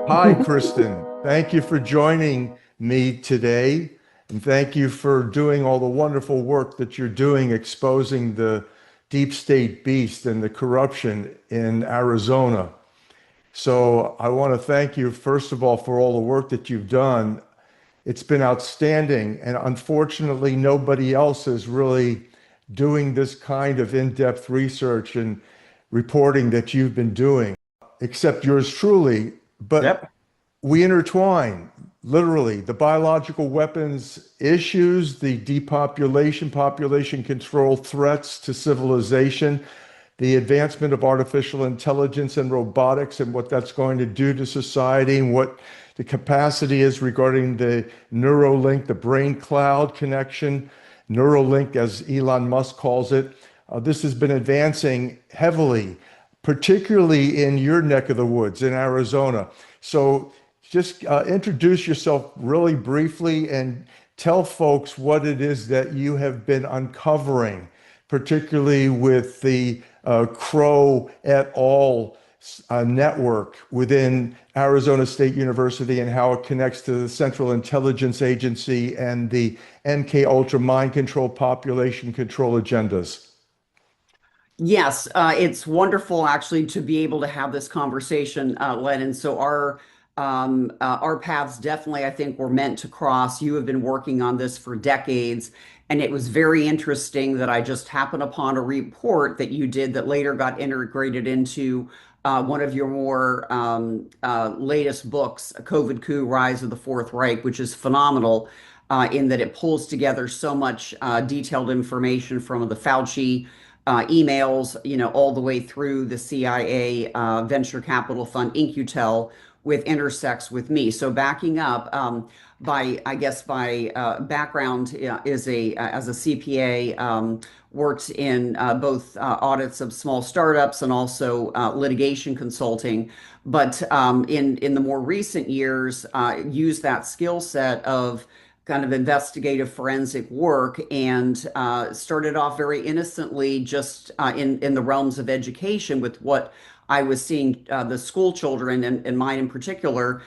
Hi, Kristen. Thank you for joining me today. And thank you for doing all the wonderful work that you're doing exposing the deep state beast and the corruption in Arizona. So I want to thank you, first of all, for all the work that you've done. It's been outstanding. And unfortunately, nobody else is really doing this kind of in-depth research and reporting that you've been doing, except yours truly. But Yep. we intertwine literally the biological weapons issues, the depopulation, population control threats to civilization, the advancement of artificial intelligence and robotics and what that's going to do to society and what the capacity is regarding the Neuralink, the brain cloud connection, Neuralink, as Elon Musk calls it. This has been advancing heavily, particularly in your neck of the woods in Arizona. So just introduce yourself really briefly and tell folks what it is that you have been uncovering, particularly with the Crow et al. Network within Arizona State University and how it connects to the Central Intelligence Agency and the MK Ultra mind control, population control agendas. Yes, it's wonderful actually to be able to have this conversation, Len. And so our paths definitely, I think, were meant to cross. You have been working on this for decades, and it was very interesting that I just happened upon a report that you did that later got integrated into one of your more latest books, COVID Coup: Rise of the Fourth Reich, which is phenomenal in that it pulls together so much detailed information from the Fauci emails, all the way through the CIA venture capital fund In-Q-Tel with intersects with me. So backing up, I guess by background is as a CPA, worked in both audits of small startups and also litigation consulting. But in the more recent years, used that skill set of kind of investigative forensic work and started off very innocently just in the realms of education with what I was seeing the school children and mine in particular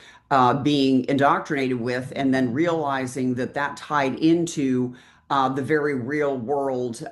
being indoctrinated with, and then realizing that that tied into the very real world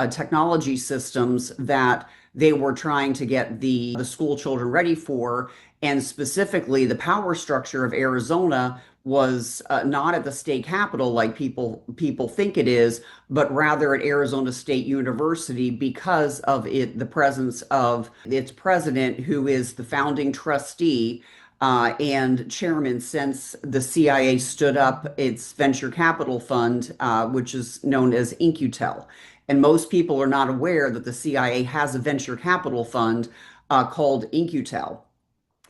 technology systems that they were trying to get the school children ready for. And specifically, the power structure of Arizona was not at the state capitol like people think it is, but rather at Arizona State University because of the presence of its president, who is the founding trustee and chairman since the CIA stood up its venture capital fund, which is known as In-Q-Tel. And most people are not aware that the CIA has a venture capital fund called In-Q-Tel.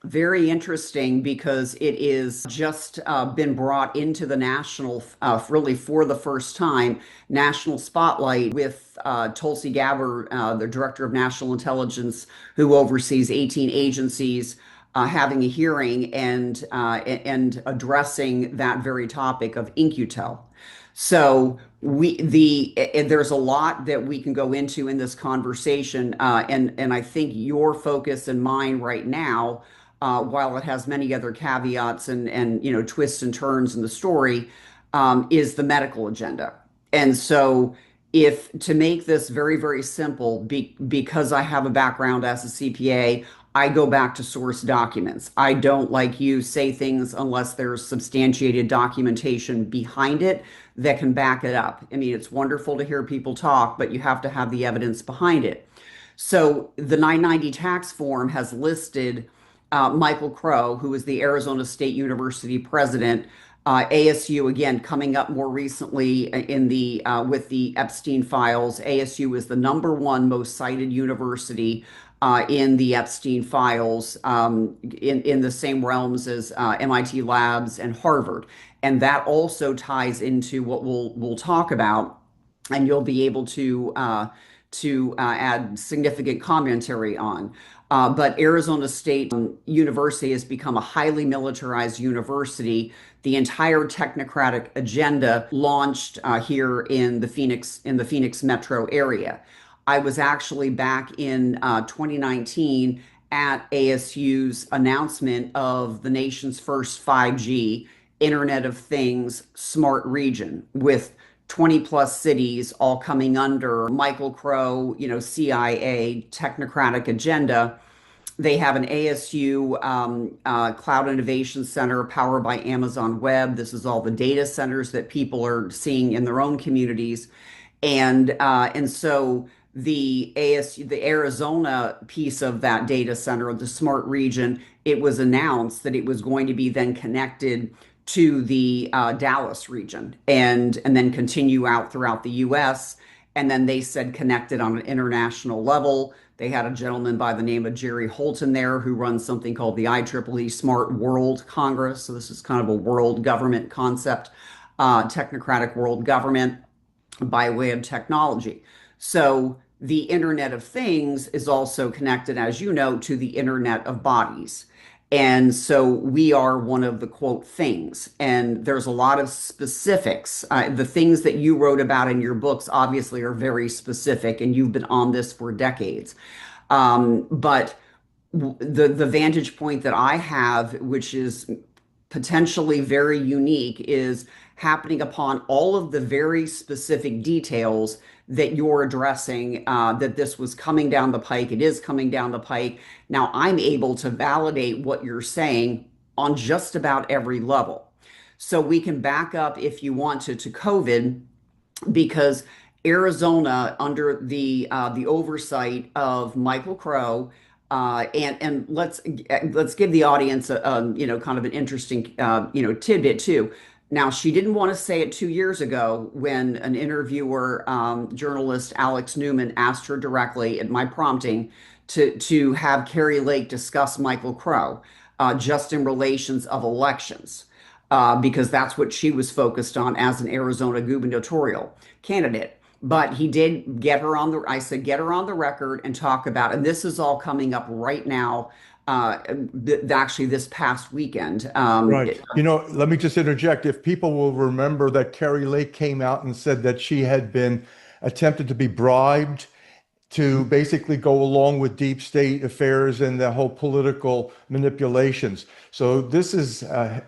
Very interesting because it is just been brought into the national, really for the first time, national spotlight with Tulsi Gabbard, the director of national intelligence, who oversees 18 agencies, having a hearing and addressing that very topic of In-Q-Tel. So there's a lot that we can go into in this conversation, and I think your focus and mine right now, while it has many other caveats and twists and turns in the story, is the medical agenda. And so, if to make this very, very simple, because I have a background as a CPA, I go back to source documents. I don't, like you, say things unless there's substantiated documentation behind it that can back it up. I mean, it's wonderful to hear people talk, but you have to have the evidence behind it. So the 990 tax form has listed Michael Crow, who is the Arizona State University president. ASU, again, coming up more recently in the with the Epstein files. ASU is the number one most cited university in the Epstein files, in the same realms as MIT Labs and Harvard. And that also ties into what we'll talk about, and you'll be able to add significant commentary on. But Arizona State University has become a highly militarized university. The entire technocratic agenda launched here in the Phoenix metro area. I was actually back in 2019 at ASU's announcement of the nation's first 5G Internet of Things smart region with 20 plus cities all coming under Michael Crow, CIA technocratic agenda. They have an ASU Cloud Innovation Center powered by Amazon Web. This is all the data centers that people are seeing in their own communities. And so the Arizona piece of that data center, the smart region, it was announced that it was going to be then connected to the Dallas region and then continue out throughout the U.S. And then they said connected on an international level. They had a gentleman by the name of Jerry Holton there who runs something called the IEEE Smart World Congress. So this is kind of a world government concept, technocratic world government by way of technology. So the Internet of Things is also connected, as you know, to the Internet of Bodies. And so we are one of the quote things. And there's a lot of specifics. The things that you wrote about in your books obviously are very specific, and you've been on this for decades. But the vantage point that I have, which is potentially very unique, is happening upon all of the very specific details that you're addressing, that this was coming down the pike. It is coming down the pike. Now I'm able to validate what you're saying on just about every level. So we can back up if you want to COVID, because Arizona, under the oversight of Michael Crow, and let's give the audience kind of an interesting tidbit too. Now, she didn't want to say it 2 years ago when an interviewer, journalist Alex Newman, asked her directly at my prompting to have Carrie Lake discuss Michael Crow, just in relations of elections, because that's what she was focused on as an Arizona gubernatorial candidate. But he did get her on I said, get her on the record and talk about, and this is all coming up right now, actually this past weekend. Right. Let me just interject. If people will remember that Carrie Lake came out and said that she had been attempted to be bribed to basically go along with deep state affairs and the whole political manipulations. So this is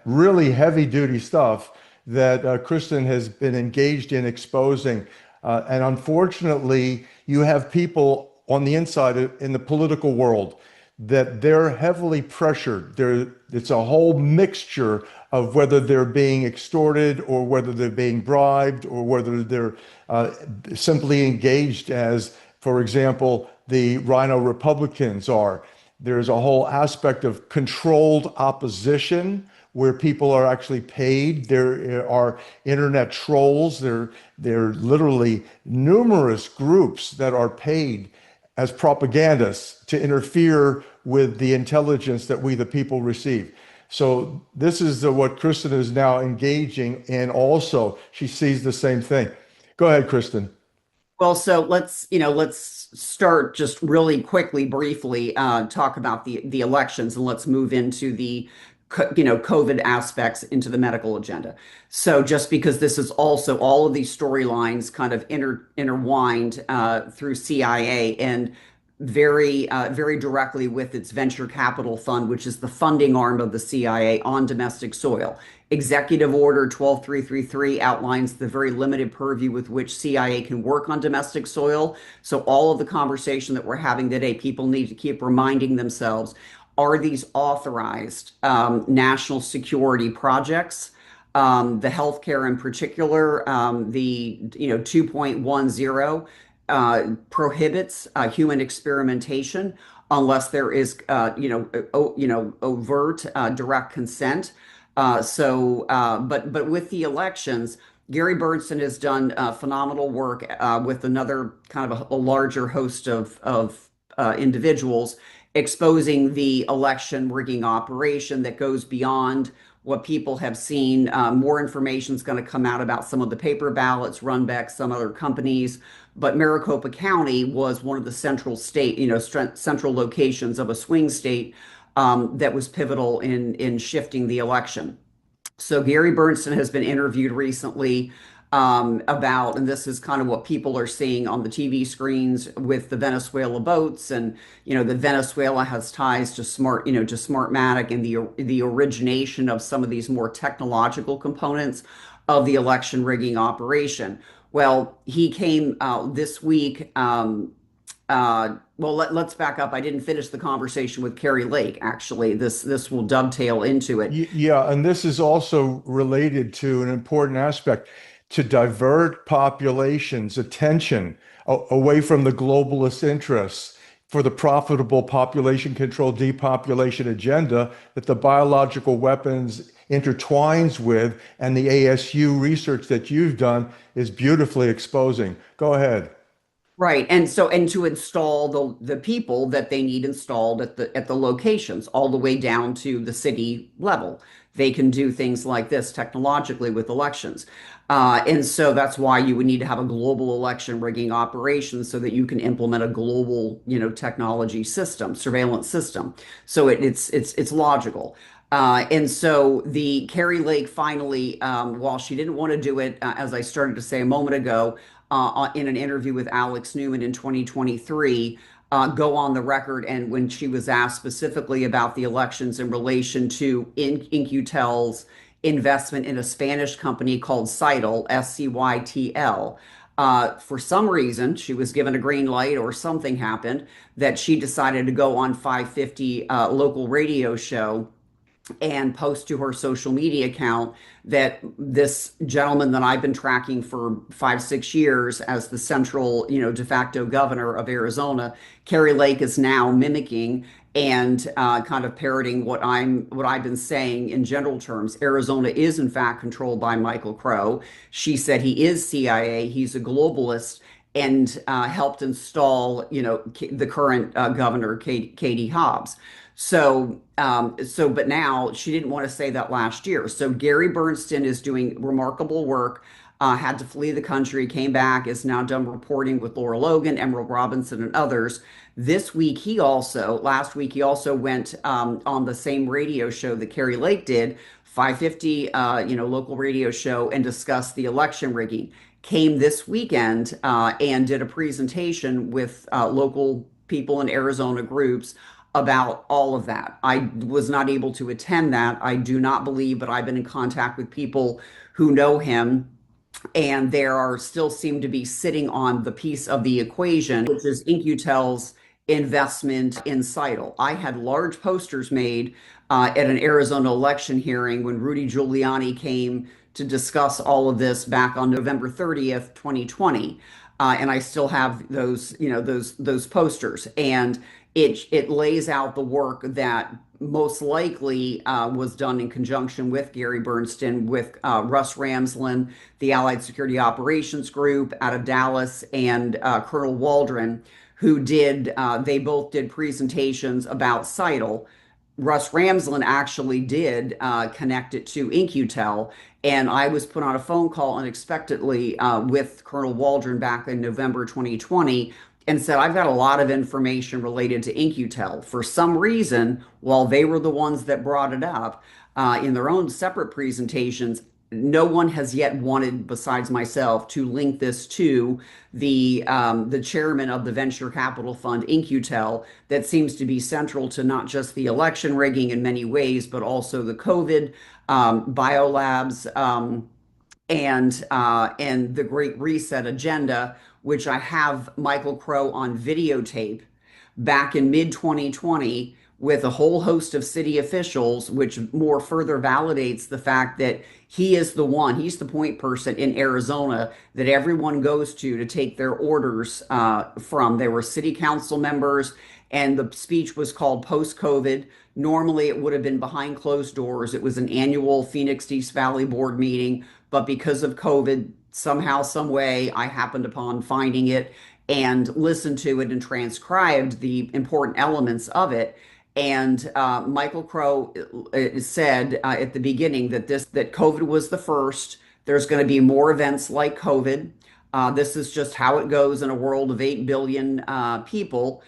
really heavy duty stuff that Kristen has been engaged in exposing. And unfortunately, you have people on the inside in the political world that they're heavily pressured. It's a whole mixture of whether they're being extorted or whether they're being bribed or whether they're simply engaged as, for example, the Rhino Republicans are. There's a whole aspect of controlled opposition where people are actually paid. There are internet trolls. There are literally numerous groups that are paid as propagandists to interfere with the intelligence that we, the people, receive. So this is what Kristen is now engaging in also. She sees the same thing. Go ahead, Kristen. Well, so let's start just really quickly, briefly, talk about the elections, and let's move into the COVID aspects into the medical agenda. So just because this is also all of these storylines kind of intertwined through CIA and very directly with its venture capital fund, which is the funding arm of the CIA on domestic soil. Executive Order 12333 outlines the very limited purview with which CIA can work on domestic soil. So all of the conversation that we're having today, people need to keep reminding themselves, are these authorized national security projects? The healthcare in particular, the 2.10 prohibits human experimentation unless there is overt direct consent. But with the elections, Gary Berntsen has done phenomenal work with another kind of a larger host of individuals exposing the election rigging operation that goes beyond what people have seen. More information is going to come out about some of the paper ballots run back some other companies. But Maricopa County was one of the central central locations of a swing state that was pivotal in shifting the election. So Gary Berntsen has been interviewed recently about, and this is kind of what people are seeing on the TV screens with the Venezuela boats, and that Venezuela has ties to to Smartmatic, and the origination of some of these more technological components of the election rigging operation. Well, he came this week. Well, let's back up. I didn't finish the conversation with Carrie Lake. Actually, this will dovetail into it. Yeah, and this is also related to an important aspect to divert populations' attention away from the globalist interests for the profitable population control depopulation agenda that the biological weapons intertwines with, and the ASU research that you've done is beautifully exposing. Go ahead. Right. And to install the people that they need installed at the locations all the way down to the city level. They can do things like this technologically with elections. And so that's why you would need to have a global election rigging operation so that you can implement a global, technology system, surveillance system. So it's logical. And so the Carrie Lake finally, while she didn't want to do it, as I started to say a moment ago, in an interview with Alex Newman in 2023, go on the record. And when she was asked specifically about the elections in relation to In-Q-Tel's investment in a Spanish company called Cytl, SCYTL, for some reason, she was given a green light or something happened that she decided to go on 550 local radio show and post to her social media account that this gentleman that I've been tracking for 5, 6 years as the central, de facto governor of Arizona, Carrie Lake, is now mimicking and kind of parroting what I've been saying in general terms. Arizona is in fact controlled by Michael Crow. She said he is CIA. He's a globalist and helped install, the current governor, Katie Hobbs. But now she didn't want to say that last year. So Gary Bernstein is doing remarkable work, had to flee the country, came back, is now done reporting with Laura Logan, Emerald Robinson, and others. Last week, he also went on the same radio show that Carrie Lake did, 550, local radio show, and discussed the election rigging. Came this weekend and did a presentation with local people in Arizona groups about all of that. I was not able to attend that. I do not believe, but I've been in contact with people who know him, and there are still seem to be sitting on the piece of the equation, which is In-Q-Tel's investment in Cytl. I had large posters made at an Arizona election hearing when Rudy Giuliani came to discuss all of this back on November 30th, 2020. And I still have those, those posters. And it lays out the work that most likely was done in conjunction with Gary Bernstein, with Russ Ramsland, the Allied Security Operations Group out of Dallas, and Colonel Waldron, they both did presentations about Cytl. Russ Ramsland actually did connect it to In-Q-Tel, and I was put on a phone call unexpectedly with Colonel Waldron back in November 2020 and said, I've got a lot of information related to In-Q-Tel. For some reason, while they were the ones that brought it up in their own separate presentations, no one has yet wanted, besides myself, to link this to the chairman of the venture capital fund In-Q-Tel that seems to be central to not just the election rigging in many ways, but also the COVID biolabs and the Great Reset agenda, which I have Michael Crow on videotape back in mid 2020 with a whole host of city officials, which more further validates the fact that he's the point person in Arizona that everyone goes to take their orders from. There were city council members, and the speech was called Post COVID. Normally, it would have been behind closed doors. It was an annual Phoenix East Valley Board meeting, but because of COVID, somehow, some way, I happened upon finding it and listened to it and transcribed the important elements of it. And Michael Crow said at the beginning that COVID was the first. There's going to be more events like COVID. This is just how it goes in a world of 8 billion people.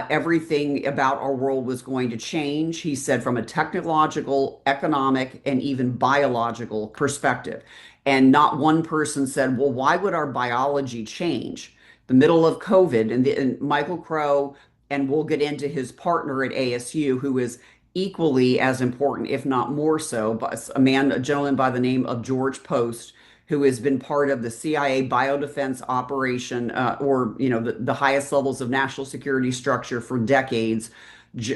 Everything about our world was going to change, he said, from a technological, economic, and even biological perspective. And not one person said, well, why would our biology change? The middle of COVID, and Michael Crow, and we'll get into his partner at ASU, who is equally as important, if not more so, but a gentleman by the name of George Post, who has been part of the CIA biodefense operation, or the highest levels of national security structure for decades,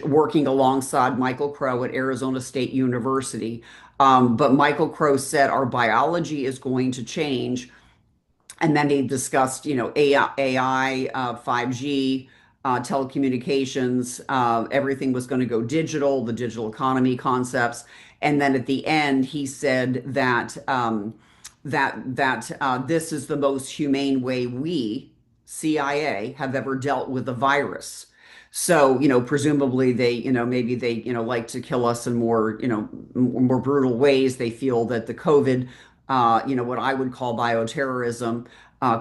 working alongside Michael Crow at Arizona State University. But Michael Crow said our biology is going to change, and then he discussed, AI, 5G, telecommunications, everything was going to go digital, the digital economy concepts. And then at the end, he said that this is the most humane way we, CIA, have ever dealt with the virus. So, presumably they, maybe they, like to kill us in more, more brutal ways. They feel that the COVID, what I would call bioterrorism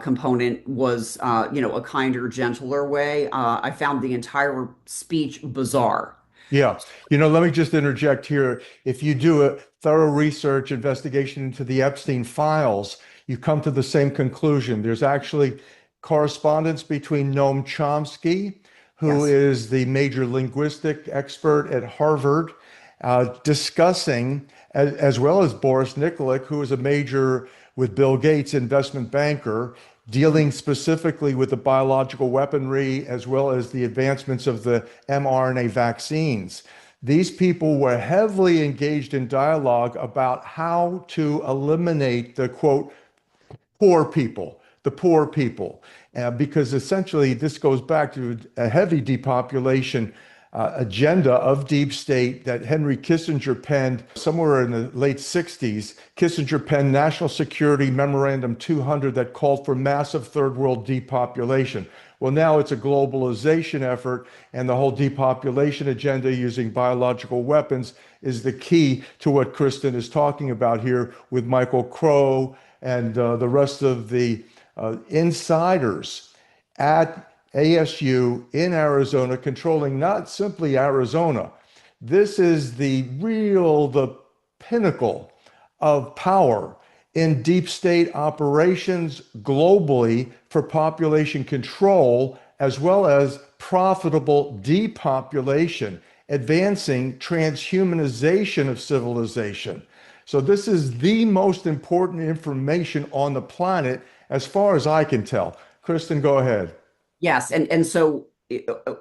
component was, a kinder, gentler way. I found the entire speech bizarre. Yeah. Let me just interject here. If you do a thorough research investigation into the Epstein files, you come to the same conclusion. There's actually correspondence between Noam Chomsky, who Yes. is the major linguistic expert at Harvard, discussing, as well as Boris Nikolic, who is a major with Bill Gates investment banker, dealing specifically with the biological weaponry as well as the advancements of the mRNA vaccines. These people were heavily engaged in dialogue about how to eliminate the quote, the poor people, because essentially this goes back to a heavy depopulation agenda of deep state that Henry Kissinger penned somewhere in the late 60s. Kissinger penned National Security Memorandum 200 that called for massive third world depopulation. Well, now it's a globalization effort, and the whole depopulation agenda using biological weapons is the key to what Kristen is talking about here with Michael Crow and the rest of the insiders at ASU in Arizona, controlling not simply Arizona. This is the pinnacle of power in deep state operations globally for population control, as well as profitable depopulation, advancing transhumanization of civilization. So this is the most important information on the planet, as far as I can tell. Kristen, go ahead. Yes, and so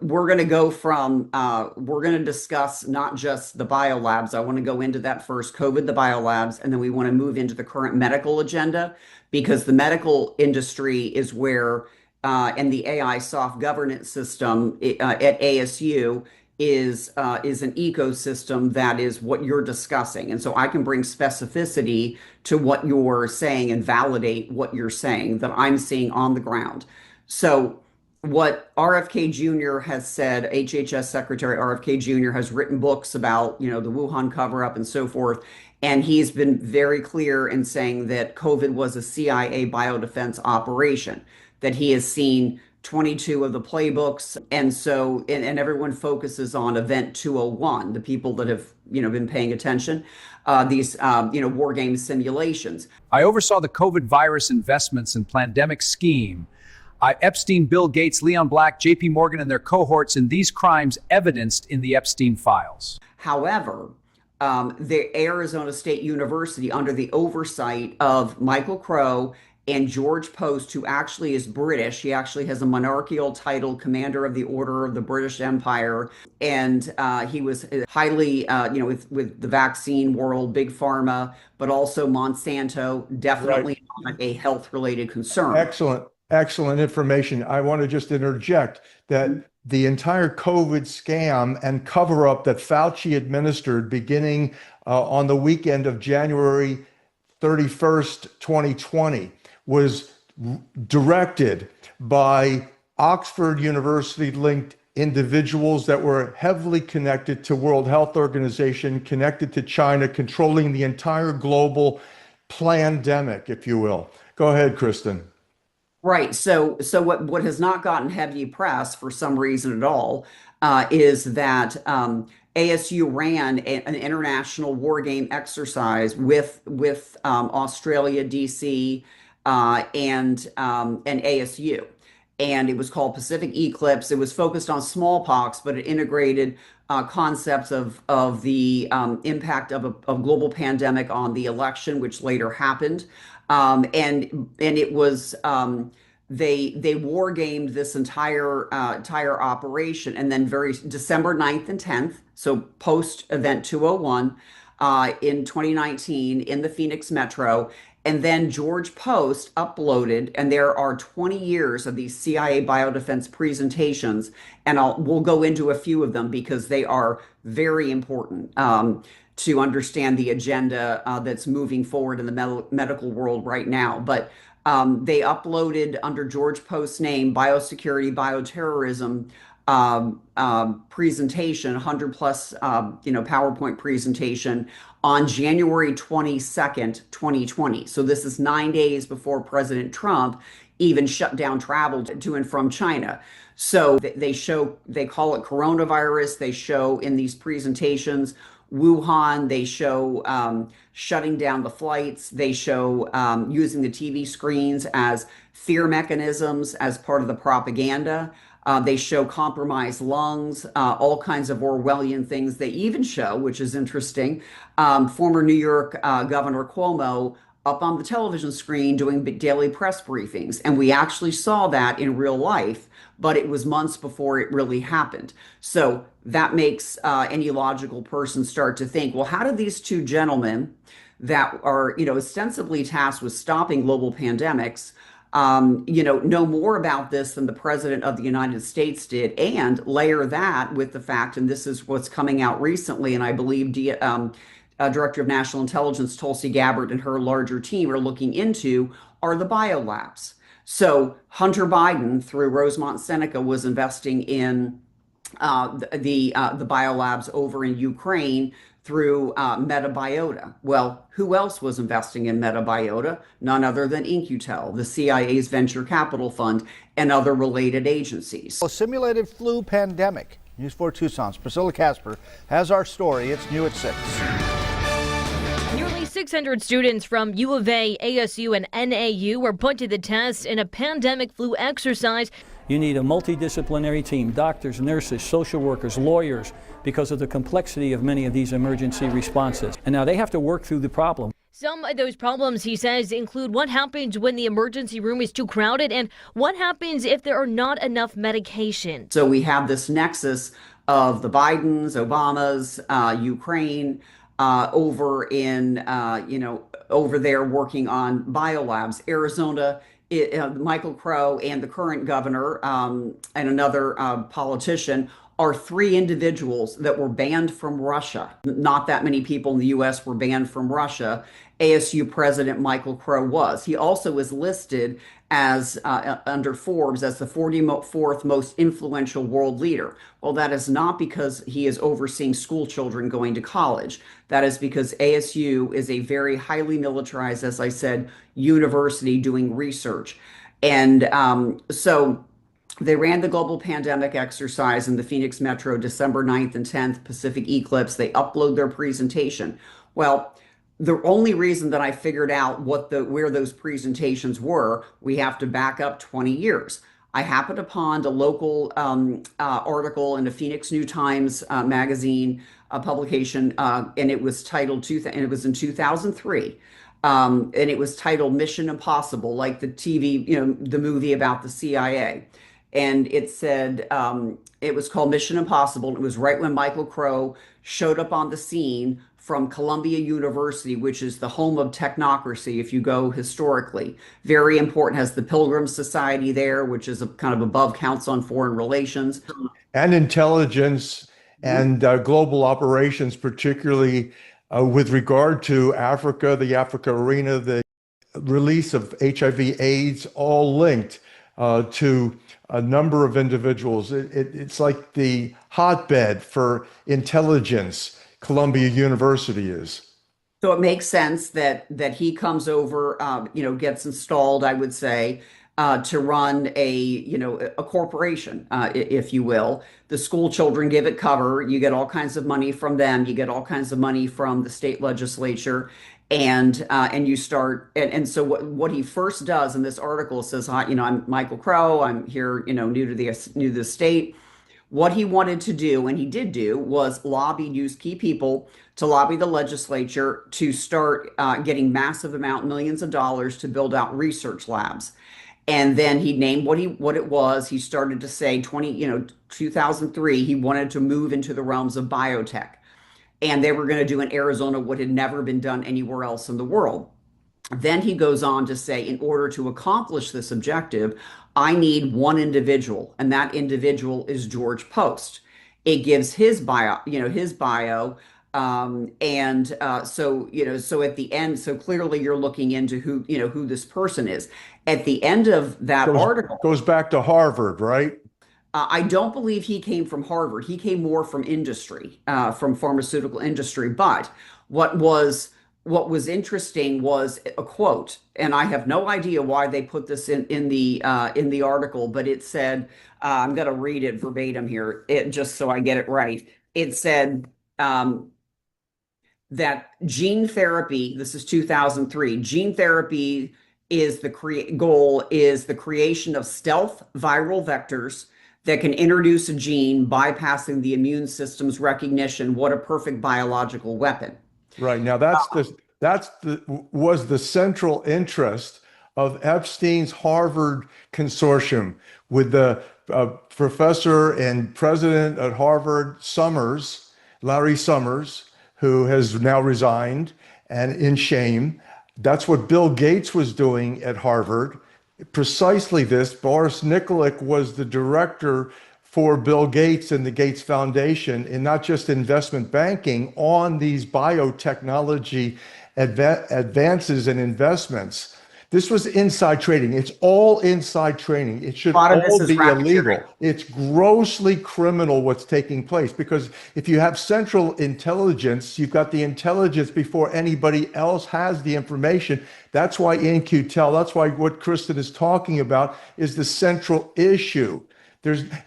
we're going to go from we're going to discuss not just the biolabs. I want to go into that first, COVID, the biolabs, and then we want to move into the current medical agenda, because the medical industry is where, and the AI soft governance system at ASU is an ecosystem that is what you're discussing. And so I can bring specificity to what you're saying and validate what you're saying that I'm seeing on the ground. So what RFK Jr. has said, HHS Secretary RFK Jr. has written books about, the Wuhan cover-up and so forth. And he's been very clear in saying that COVID was a CIA biodefense operation, that he has seen 22 of the playbooks. And so, and everyone focuses on Event 201, the people that have, been paying attention, these, war game simulations. I oversaw the COVID virus investments and pandemic scheme. Epstein, Bill Gates, Leon Black, JP Morgan, and their cohorts in these crimes evidenced in the Epstein files. However, the Arizona State University, under the oversight of Michael Crow and George Post, who actually is British, he actually has a monarchical title, Commander of the Order of the British Empire, and he was highly, with the vaccine world, big pharma, but also Monsanto, definitely not a health-related concern. Excellent information. I want to just interject that the entire COVID scam and cover up that Fauci administered beginning on the weekend of January 31st, 2020, was directed by Oxford University linked individuals that were heavily connected to World Health Organization, connected to China, controlling the entire global plandemic, if you will. Go ahead, Kristen. Right. So what has not gotten heavy press for some reason at all is that ASU ran an international war game exercise with Australia, DC, and ASU, and it was called Pacific Eclipse. It was focused on smallpox, but it integrated concepts of the impact of a global pandemic on the election, which later happened. And it was they war gamed this entire operation, and then very December 9th and 10th, so post event 201 in 2019 in the Phoenix Metro. And then George Post uploaded, and there are 20 years of these CIA biodefense presentations, and we'll go into a few of them because they are very important to understand the agenda that's moving forward in the medical world right now. But they uploaded under George Post's name, biosecurity, bioterrorism presentation, 100 plus, PowerPoint presentation on January 22nd, 2020. So this is 9 days before President Trump even shut down travel to and from China. So they call it coronavirus. They show in these presentations Wuhan. They show shutting down the flights. They show using the TV screens as fear mechanisms as part of the propaganda. They show compromised lungs, all kinds of Orwellian things. They even show, which is interesting, former New York Governor Cuomo up on the television screen doing daily press briefings. And we actually saw that in real life, but it was months before it really happened. So that makes any logical person start to think, well, how did these two gentlemen that are, ostensibly tasked with stopping global pandemics, know more about this than the president of the United States did, and layer that with the fact, and this is what's coming out recently, and I believe Director of National Intelligence Tulsi Gabbard and her larger team are looking into, are the biolabs. So Hunter Biden, through Rosemont Seneca, was investing in the biolabs over in Ukraine through Metabiota. Well, who else was investing in Metabiota? None other than In-Q-Tel, the CIA's venture capital fund, and other related agencies. A simulated flu pandemic. News 4 Tucson's Priscilla Casper has our story. It's new at 6. Nearly 600 students from U of A, ASU, and NAU were put to the test in a pandemic flu exercise. You need a multidisciplinary team, doctors, nurses, social workers, lawyers, because of the complexity of many of these emergency responses. And now they have to work through the problem. Some of those problems, he says, include what happens when the emergency room is too crowded and what happens if there are not enough medication. So we have this nexus of the Bidens, Obamas, Ukraine, over there working on biolabs. Arizona, Michael Crow and the current governor and another politician are three individuals that were banned from Russia. Not that many people in the U.S. were banned from Russia. ASU President Michael Crow was. He also was listed as under Forbes as the 44th most influential world leader. Well, that is not because he is overseeing school children going to college. That is because ASU is a very highly militarized, as I said, university doing research. And so they ran the global pandemic exercise in the Phoenix Metro, December 9th and 10th, Pacific Eclipse. They upload their presentation. Well, the only reason that I figured out where those presentations were, we have to back up 20 years. I happened upon a local article in the Phoenix New Times magazine publication, and it was titled, and it was in 2003. And it was titled Mission Impossible, like the TV, the movie about the CIA. And it said, it was called Mission Impossible. It was right when Michael Crow showed up on the scene from Columbia University, which is the home of technocracy, if you go historically. Very important, has the Pilgrim Society there, which is a kind of above Council on Foreign Relations. And intelligence and global operations, particularly with regard to Africa, the Africa arena, the release of HIV/AIDS, all linked to a number of individuals. It's like the hotbed for intelligence, Columbia University is. So it makes sense that he comes over, gets installed, I would say, to run a corporation, if you will. The school children give it cover. You get all kinds of money from them. You get all kinds of money from the state legislature, and you start. And so what he first does in this article says, "Hi, I'm Michael Crow. I'm here, new to the state." What he wanted to do, and he did do, was use key people to lobby the legislature to start getting massive millions of dollars to build out research labs. And then he named what it was. He started to say 2003, he wanted to move into the realms of biotech. And they were going to do in Arizona what had never been done anywhere else in the world. Then he goes on to say, in order to accomplish this objective, I need one individual, and that individual is George Post. It gives his bio, so at the end, so clearly you're looking into who this person is. At the end of that article, goes back to Harvard, right? I don't believe he came from Harvard. He came more from industry, from pharmaceutical industry. But what was interesting was a quote, and I have no idea why they put this in the article, but it said, I'm going to read it verbatim here, just so I get it right. It said that gene therapy, this is 2003, gene therapy is the goal is the creation of stealth viral vectors that can introduce a gene bypassing the immune system's recognition. What a perfect biological weapon. Right. Now was the central interest of Epstein's Harvard consortium with the professor and president at Harvard, Larry Summers, who has now resigned and in shame. That's what Bill Gates was doing at Harvard. Precisely this. Boris Nikolic was the director for Bill Gates and the Gates Foundation, and not just investment banking, on these biotechnology advances and investments. This was inside trading. It's all inside trading. It should all be illegal. It's grossly criminal what's taking place, because if you have central intelligence, you've got the intelligence before anybody else has the information. That's why In-Q-Tel, that's why what Kristen is talking about is the central issue.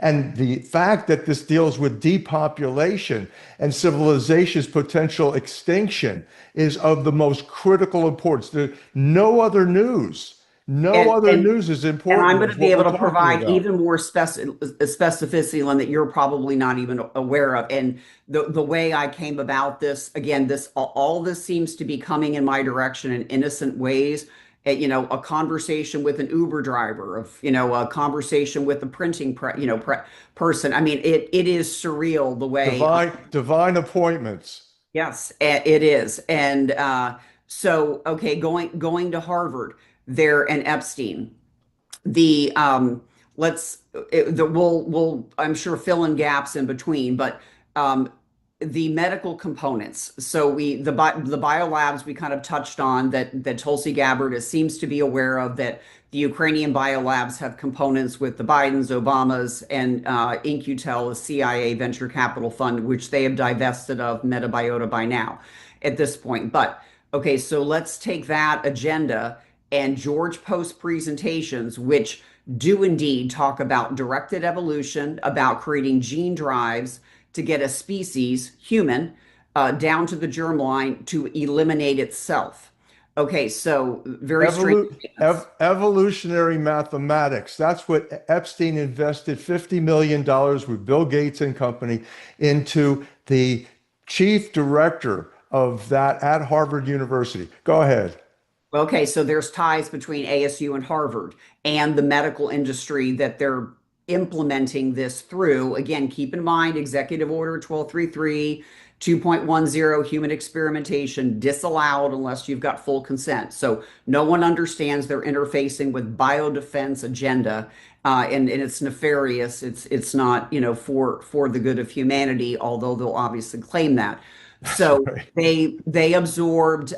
And the fact that this deals with depopulation and civilization's potential extinction is of the most critical importance. No other news is important. And I'm going to be able to provide even more specificity, Lynn, that you're probably not even aware of. And the way I came about this, again, all this seems to be coming in my direction in innocent ways. A conversation with an Uber driver, a conversation with a printing person. I mean, it is surreal the way divine appointments. Yes, it is. And okay, going to Harvard there and Epstein, we'll I'm sure fill in gaps in between, but the medical components. So the biolabs we kind of touched on that Tulsi Gabbard seems to be aware of, that the Ukrainian biolabs have components with the Bidens, Obamas, and In-Q-Tel, a CIA venture capital fund, which they have divested of Metabiota by now at this point. But okay, so let's take that agenda and George Post's presentations, which do indeed talk about directed evolution, about creating gene drives to get a species, human, down to the germline to eliminate itself. Okay, so very strange. Evolutionary mathematics. That's what Epstein invested $50 million with Bill Gates and company into the chief director of that at Harvard University. Go ahead. Okay, so there's ties between ASU and Harvard and the medical industry that they're implementing this through. Again, keep in mind, Executive Order 1233, 2.10, human experimentation, disallowed unless you've got full consent. So no one understands they're interfacing with biodefense agenda, and it's nefarious. It's not, for the good of humanity, although they'll obviously claim that. So they absorbed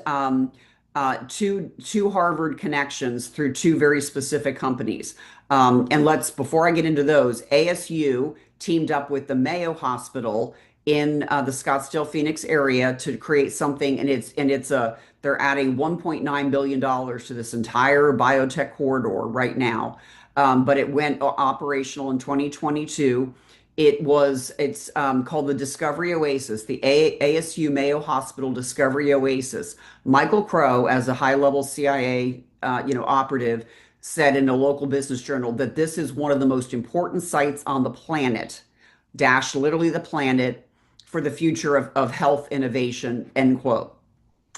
two Harvard connections through two very specific companies. And before I get into those, ASU teamed up with the Mayo Hospital in the Scottsdale Phoenix area to create something, and they're adding $1.9 billion to this entire biotech corridor right now. But it went operational in 2022. It's called the Discovery Oasis, the ASU Mayo Hospital Discovery Oasis. Michael Crow, as a high-level CIA, operative, said in a local business journal that this is one of the most important sites on the planet, dash literally the planet, for the future of health innovation, end quote.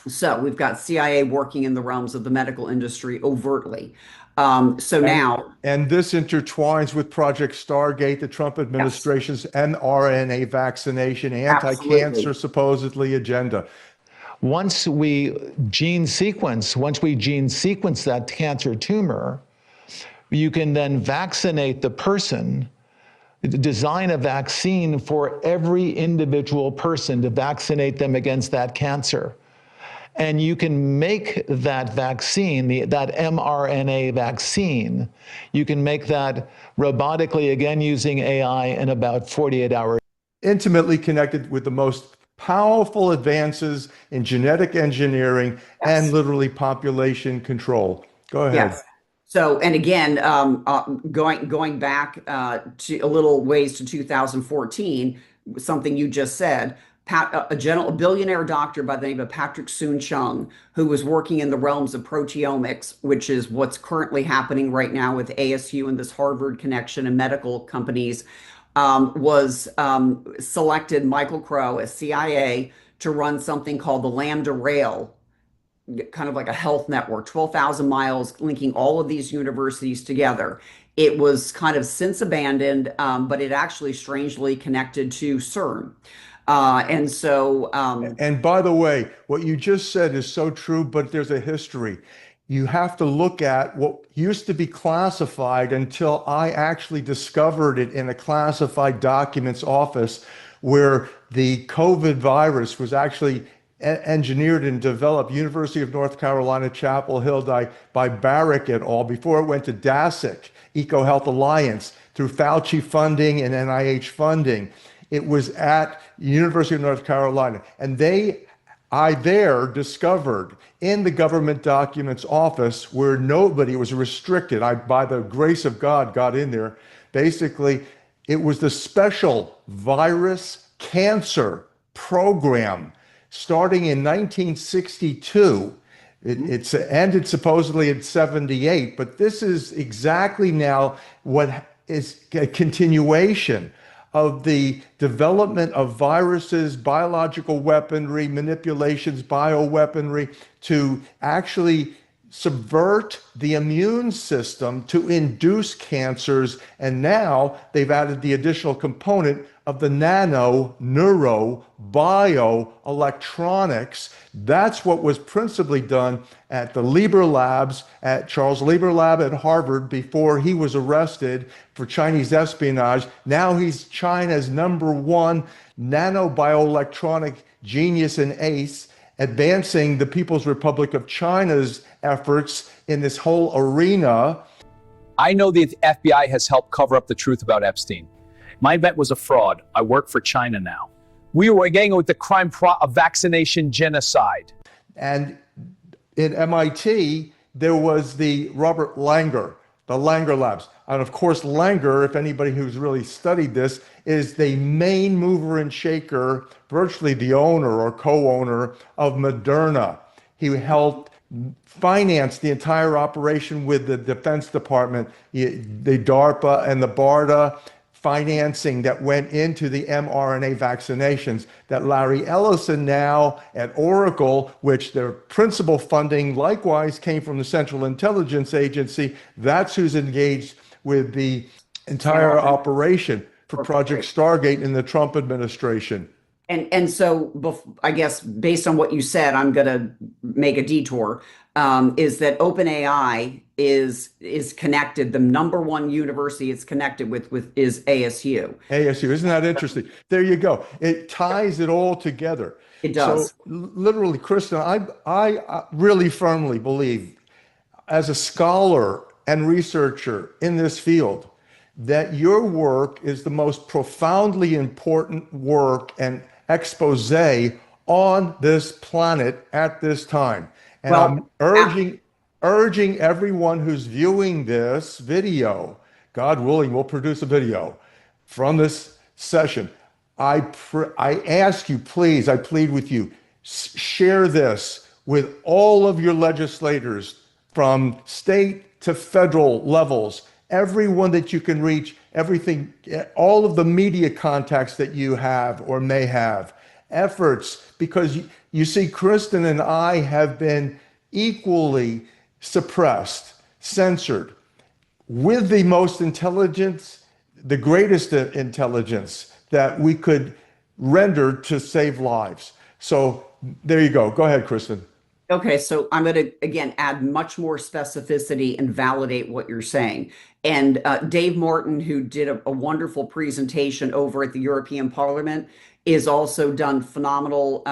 So we've got CIA working in the realms of the medical industry overtly. And this intertwines with Project Stargate, the Trump administration's mRNA vaccination, anti-cancer supposedly agenda. Once we gene sequence that cancer tumor, you can then vaccinate the person, design a vaccine for every individual person to vaccinate them against that cancer. And you can make that vaccine, that mRNA vaccine, you can make that robotically, again using AI, in about 48 hours. Intimately connected with the most powerful advances in genetic engineering and literally population control. Go ahead. Yes. So, and again, going back to a little ways to 2014, something you just said, a billionaire doctor by the name of Patrick Soon-Chung, who was working in the realms of proteomics, which is what's currently happening right now with ASU and this Harvard connection and medical companies, was selected Michael Crow as CIA to run something called the Lambda Rail, kind of like a health network, 12,000 miles linking all of these universities together. It was kind of since abandoned, but it actually strangely connected to CERN. And by the way, what you just said is so true, but there's a history. You have to look at what used to be classified until I actually discovered it in a classified documents office, where the COVID virus was actually engineered and developed, University of North Carolina, Chapel Hill, by Racket et al. Before it went to DASIC, EcoHealth Alliance, through Fauci funding and NIH funding. It was at University of North Carolina. And I there discovered in the government documents office, where nobody was restricted, I, by the grace of God, got in there. Basically, it was the special virus cancer program starting in 1962. It's ended supposedly in 78, but this is exactly now what is a continuation of the development of viruses, biological weaponry, manipulations, bioweaponry, to actually subvert the immune system to induce cancers. And now they've added the additional component of the neuro bioelectronics. That's what was principally done at the Lieber Labs, at Charles Lieber Lab at Harvard, before he was arrested for Chinese espionage. Now he's China's #1 nanobioelectronic genius and ace, advancing the People's Republic of China's efforts in this whole arena. I know the FBI has helped cover up the truth about Epstein. My vet was a fraud. I work for China now. We were getting with the crime of vaccination genocide. And in MIT, there was the Robert Langer, the Langer Labs. And of course, Langer, if anybody who's really studied this, is the main mover and shaker, virtually the owner or co-owner of Moderna. He helped finance the entire operation with the Defense Department, the DARPA and the BARDA financing that went into the mRNA vaccinations, that Larry Ellison now at Oracle, which their principal funding likewise came from the Central Intelligence Agency, that's who's engaged with the entire operation for Project Stargate in the Trump administration. And so, I guess, based on what you said, I'm going to make a detour, is that OpenAI is connected. The #1 university it's connected with is ASU. ASU, isn't that interesting? There you go. It ties it all together. It does. So literally, Kristen, I really firmly believe, as a scholar and researcher in this field, that your work is the most profoundly important work and expose on this planet at this time. And Well, I'm urging everyone who's viewing this video, God willing, we'll produce a video from this session. I ask you, please, I plead with you, share this with all of your legislators from state to federal levels, everyone that you can reach, everything, all of the media contacts that you have or may have, efforts, because you see, Kristen and I have been equally suppressed, censored, with the most intelligence, the greatest intelligence that we could render to save lives. So there you go. Go ahead, Kristen. Okay, so I'm going to again add much more specificity and validate what you're saying. And Dave Martin, who did a wonderful presentation over at the European Parliament, is also done phenomenal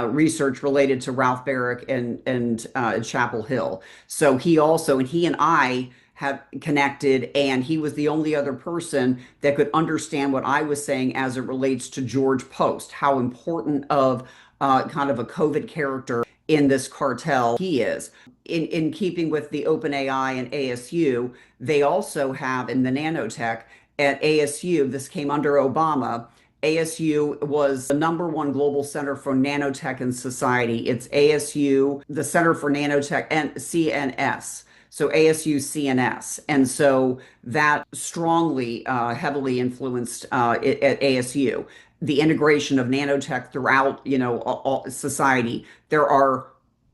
research related to Ralph Barrick and Chapel Hill. So he and I have connected, and he was the only other person that could understand what I was saying as it relates to George Post, how important of kind of a COVID character in this cartel he is. In keeping with the OpenAI and ASU, they also have in the nanotech at ASU, this came under Obama. ASU was the #1 global center for nanotech in society. It's ASU, the Center for Nanotech, and CNS. So ASU CNS. And so that strongly, heavily influenced at ASU the integration of nanotech throughout, all society. There are,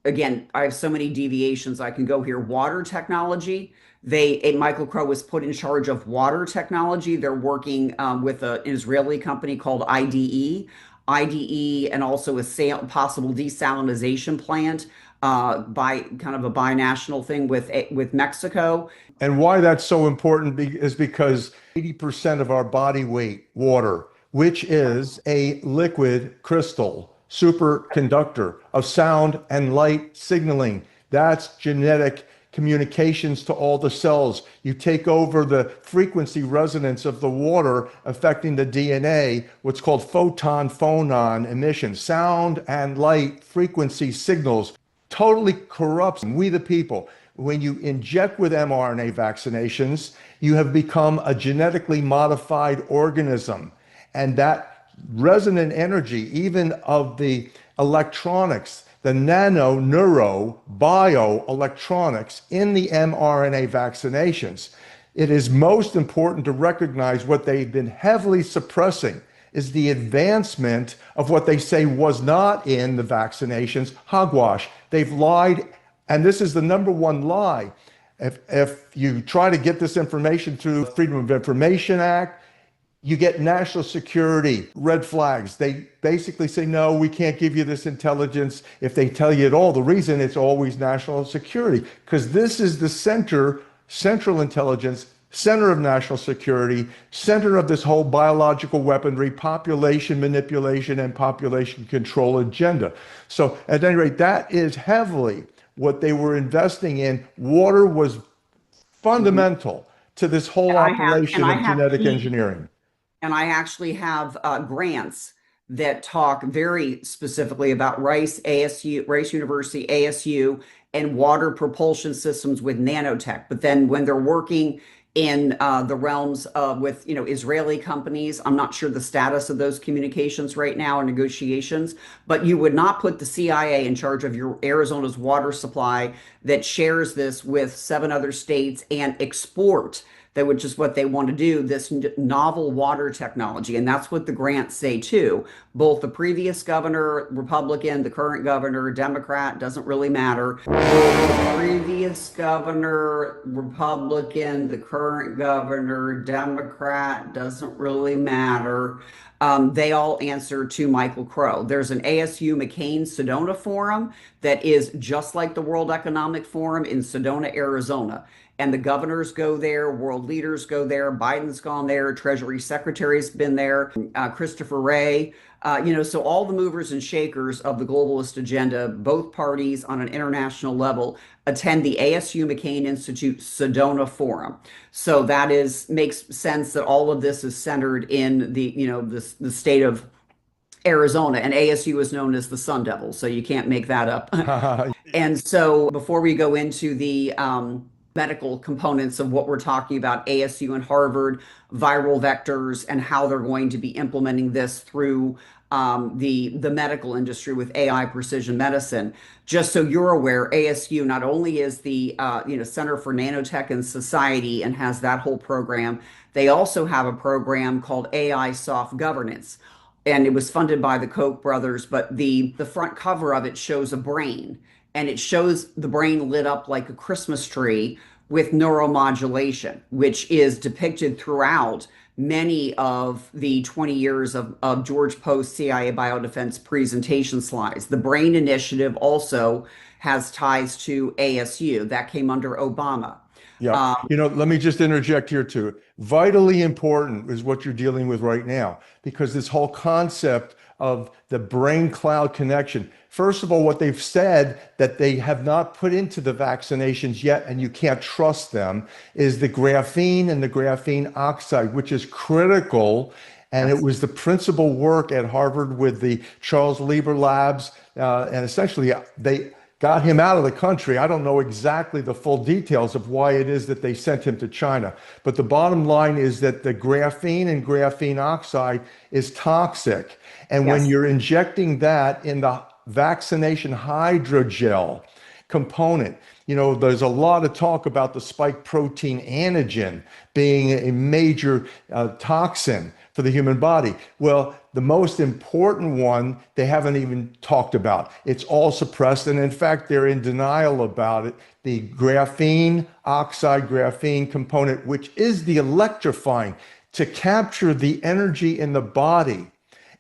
again, I have so many deviations I can go here. Water technology. Michael Crow was put in charge of water technology. They're working with an Israeli company called IDE, and also a possible desalinization plant by kind of a binational thing with Mexico. And why that's so important is because 80% of our body weight, water, which is a liquid crystal superconductor of sound and light signaling. That's genetic communications to all the cells. You take over the frequency resonance of the water affecting the DNA, what's called photon-phonon emission. Sound and light frequency signals totally corrupts we the people. When you inject with mRNA vaccinations, you have become a genetically modified organism. And that resonant energy, even of the electronics, the neuro bioelectronics in the mRNA vaccinations, it is most important to recognize what they've been heavily suppressing is the advancement of what they say was not in the vaccinations, hogwash. They've lied, and this is the #1 lie. If you try to get this information through the Freedom of Information Act, you get national security red flags. They basically say, no, we can't give you this intelligence. If they tell you at all, the reason it's always national security, because this is the central intelligence, center of national security, center of this whole biological weaponry, population manipulation, and population control agenda. So at any rate, that is heavily what they were investing in. Water was fundamental to this whole operation of genetic engineering. And I actually have grants that talk very specifically about Rice University, ASU, and water propulsion systems with nanotech. But then when they're working in the realms with Israeli companies, I'm not sure the status of those communications right now or negotiations, but you would not put the CIA in charge of your Arizona's water supply that shares this with 7 other states and export which is what they want to do, this novel water technology. And that's what the grants say too. Both the previous governor, Republican, the current governor, Democrat, doesn't really matter. The previous governor, Republican, the current governor, Democrat, doesn't really matter. They all answer to Michael Crow. There's an ASU McCain-Sedona forum that is just like the World Economic Forum in Sedona, Arizona. and the governors go there, world leaders go there, Biden's gone there, Treasury Secretary's been there, Christopher Wray. So all the movers and shakers of the globalist agenda, both parties on an international level, attend the ASU McCain Institute Sedona Forum. So that makes sense that all of this is centered in the state of Arizona, and ASU is known as the Sun Devils, so you can't make that up. And so before we go into the medical components of what we're talking about, ASU and Harvard, viral vectors, and how they're going to be implementing this through the medical industry with AI precision medicine. Just so you're aware, ASU not only is the Center for Nanotech and Society and has that whole program, they also have a program called AI Soft Governance. And it was funded by the Koch brothers, but the front cover of it shows a brain, and it shows the brain lit up like a Christmas tree with neuromodulation, which is depicted throughout many of the 20 years of George Post's CIA biodefense presentation slides. The Brain Initiative also has ties to ASU. That came under Obama. Yeah. Let me just interject here too. Vitally important is what you're dealing with right now, because this whole concept of the brain cloud connection. First of all, what they've said that they have not put into the vaccinations yet, and you can't trust them, is the graphene and the graphene oxide, which is critical. And it was the principal work at Harvard with the Charles Lieber labs. And essentially, they got him out of the country. I don't know exactly the full details of why it is that they sent him to China. But the bottom line is that the graphene and graphene oxide is toxic. And when you're injecting that in the vaccination hydrogel component, there's a lot of talk about the spike protein antigen being a major toxin for the human body. Well, the most important one, they haven't even talked about. It's all suppressed. And in fact, they're in denial about it. The graphene oxide, graphene component, which is the electrifying to capture the energy in the body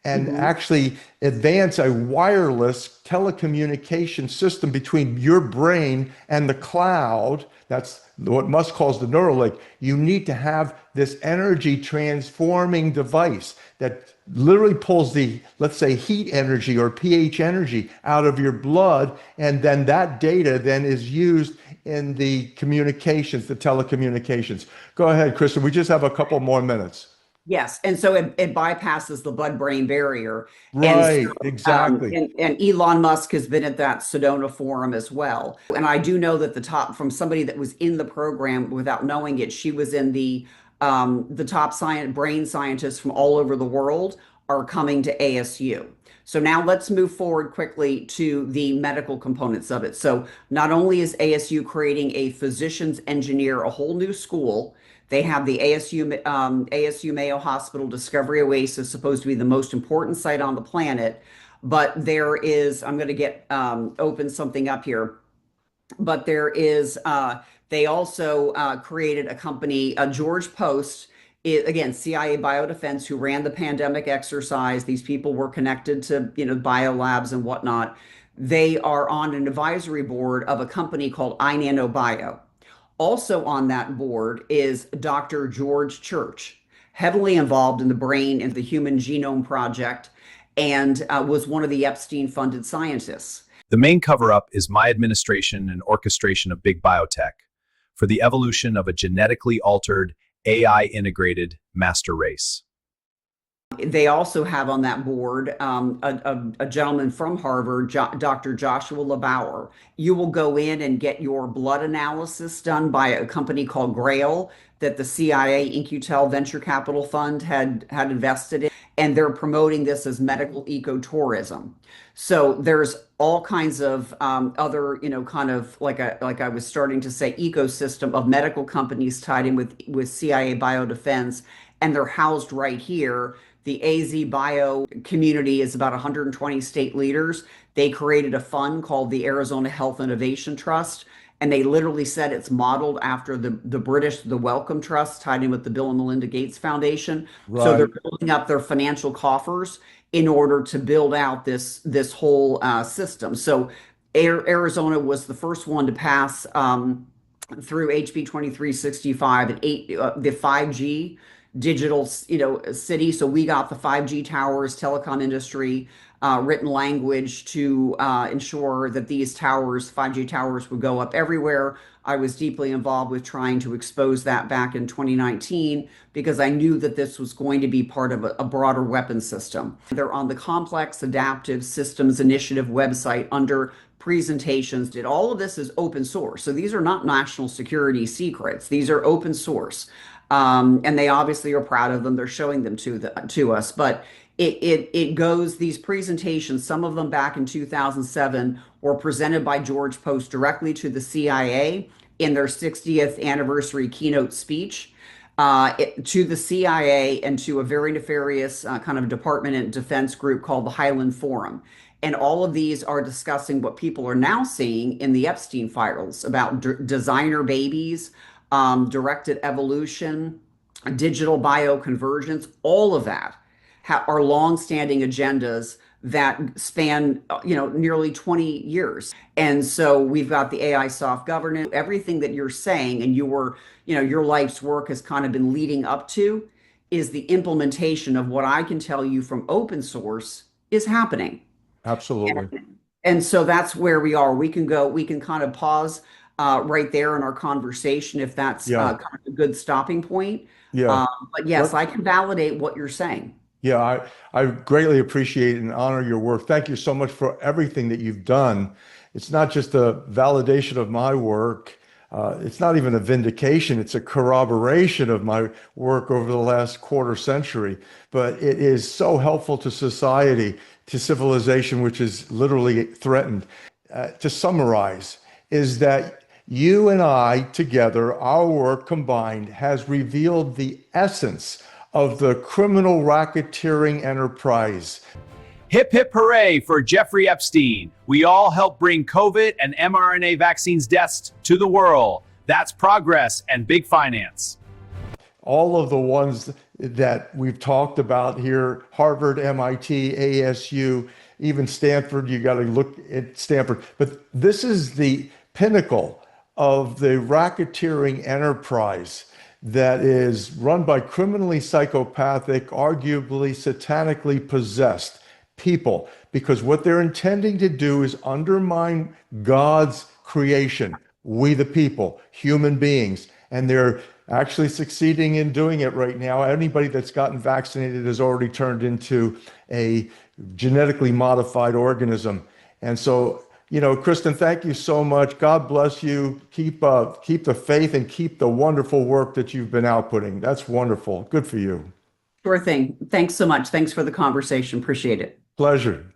and actually advance a wireless telecommunication system between your brain and the cloud. That's what Musk calls the Neuralink. You need to have this energy transforming device that literally pulls the, let's say, heat energy or pH energy out of your blood. And then that data then is used in the communications, the telecommunications. Go ahead, Kristen. We just have a couple more minutes. Yes, and so it bypasses the blood-brain barrier. Right, And so, exactly. and Elon Musk has been at that Sedona forum as well. And I do know that from somebody that was in the program without knowing it, she was in the top brain scientists from all over the world are coming to ASU. So now let's move forward quickly to the medical components of it. So not only is ASU creating a physician's engineer, a whole new school. They have the ASU Mayo Hospital Discovery Oasis, supposed to be the most important site on the planet. But there is, I'm going to get open something up here. But they also created a company, George Post, again, CIA Biodefense, who ran the pandemic exercise. These people were connected to, biolabs and whatnot. They are on an advisory board of a company called iNanoBio. Also on that board is Dr. George Church, heavily involved in the brain and the Human Genome Project, and was one of the Epstein-funded scientists. The main cover-up is my administration and orchestration of big biotech for the evolution of a genetically altered, AI-integrated master race. They also have on that board a gentleman from Harvard, Dr. Joshua LeBauer. You will go in and get your blood analysis done by a company called Grail that the CIA In-Q-Tel venture capital fund had invested in, and they're promoting this as medical ecotourism. So there's all kinds of other, kind of like I was starting to say, ecosystem of medical companies tied in with CIA Biodefense, and they're housed right here. The AZ Bio community is about 120 state leaders. They created a fund called the Arizona Health Innovation Trust, and they literally said it's modeled after the British, the Wellcome Trust, tied in with the Bill and Melinda Gates Foundation. Right. So they're building up their financial coffers in order to build out this whole system. So Arizona was the first one to pass through HB 2365 and the 5G digital, city. So we got the 5G towers, telecom industry, written language to ensure that these towers, 5G towers, would go up everywhere. I was deeply involved with trying to expose that back in 2019 because I knew that this was going to be part of a broader weapon system. They're on the Complex Adaptive Systems Initiative website under presentations. All of this is open source. So these are not national security secrets. These are open source. And they obviously are proud of them. They're showing them to us. But it goes, these presentations, some of them back in 2007, were presented by George Post directly to the CIA in their 60th anniversary keynote speech. To the CIA and to a very nefarious kind of department and defense group called the Highland Forum. And all of these are discussing what people are now seeing in the Epstein files about designer babies, directed evolution, digital bioconvergence. All of that are longstanding agendas that span, nearly 20 years. And so we've got the AI soft governance, everything that you're saying, and your life's work has kind of been leading up to is the implementation of what I can tell you from open source is happening. Absolutely. And so that's where we are. We can kind of pause right there in our conversation if that's Yeah. kind of a good stopping point. Yeah. But yes, I can validate what you're saying. Yeah, I greatly appreciate and honor your work. Thank you so much for everything that you've done. It's not just a validation of my work. It's not even a vindication. It's a corroboration of my work over the last quarter century. But it is so helpful to society, to civilization, which is literally threatened. To summarize, is that you and I together, our work combined, has revealed the essence of the criminal racketeering enterprise. Hip hip hooray for Jeffrey Epstein. We all help bring COVID and mRNA vaccines deaths to the world. That's progress and big finance. All of the ones that we've talked about here, Harvard, MIT, ASU, even Stanford, you got to look at Stanford. But this is the pinnacle of the racketeering enterprise that is run by criminally psychopathic, arguably satanically possessed people, because what they're intending to do is undermine God's creation, we the people, human beings, and they're actually succeeding in doing it right now. Anybody that's gotten vaccinated has already turned into a genetically modified organism. And so, Kristen, thank you so much. God bless you. Keep the faith and keep the wonderful work that you've been outputting. That's wonderful. Good for you. Sure thing. Thanks so much. Thanks for the conversation. Appreciate it. Pleasure.